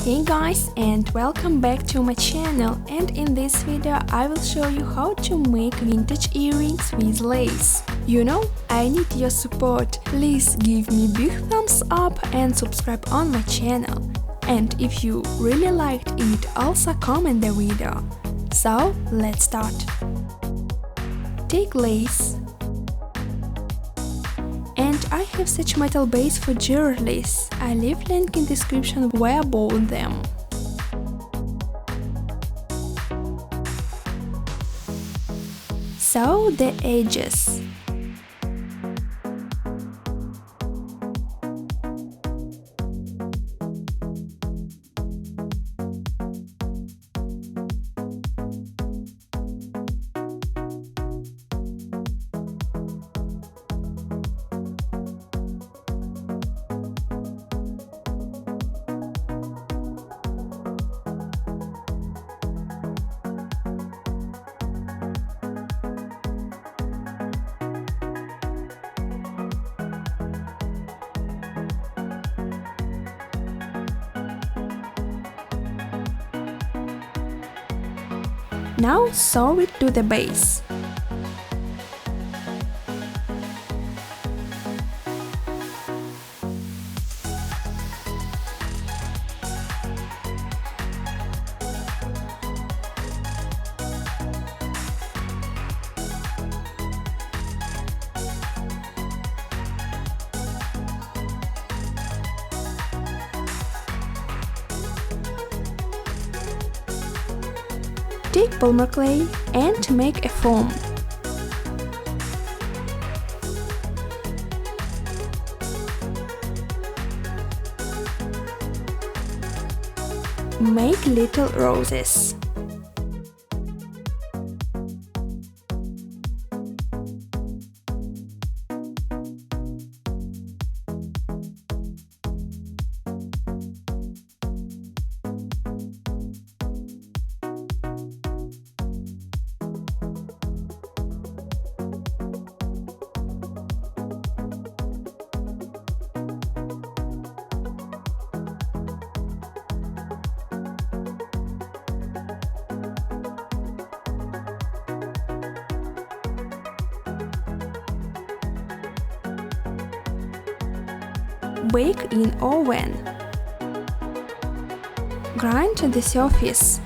Hey guys, and welcome back to my channel, and in this video I will show you how to make vintage earrings with lace. I need your support. Please give me big thumbs up and subscribe on my channel. And if you really liked it, also comment the video. So let's start. Take lace. And I have such metal base for jewelries. I leave link in description where I bought them. Sew the edges. Now sew it to the base. Take polymer clay and make a foam. Make little roses. Bake in oven. Grind the surface.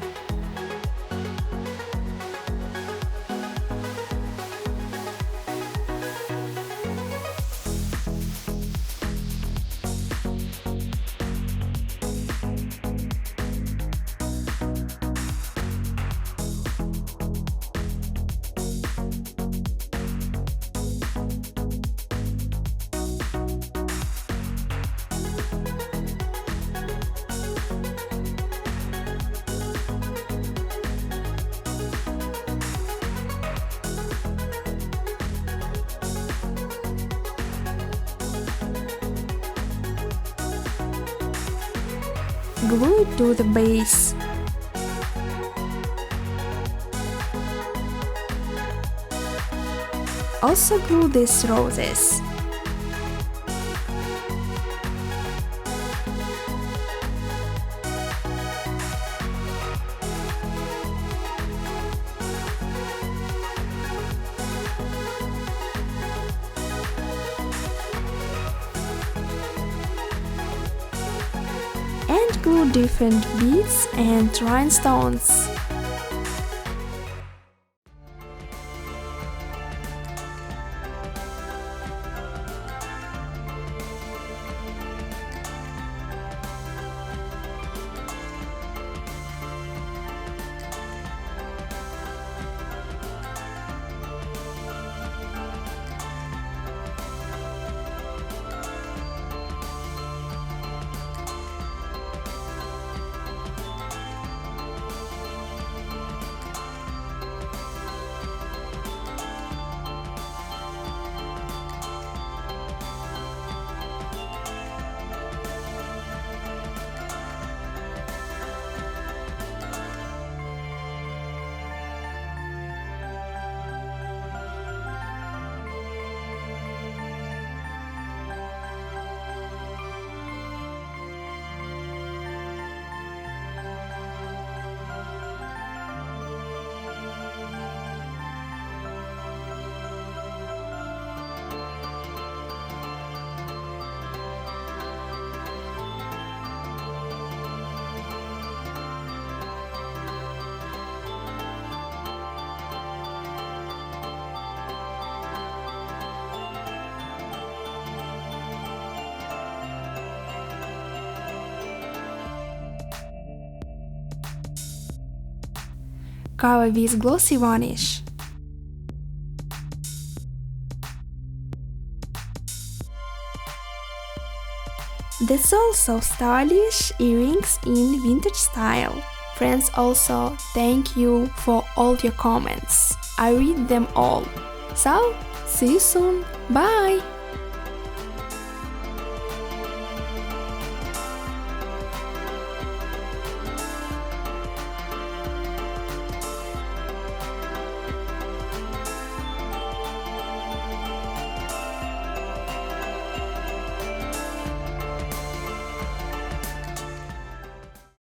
Glue it to the base. Also glue these roses. And glue different beads and rhinestones. cover with glossy varnish. That's also stylish earrings in vintage style. Friends, also thank you for all your comments. I read them all. So, see you soon. Bye!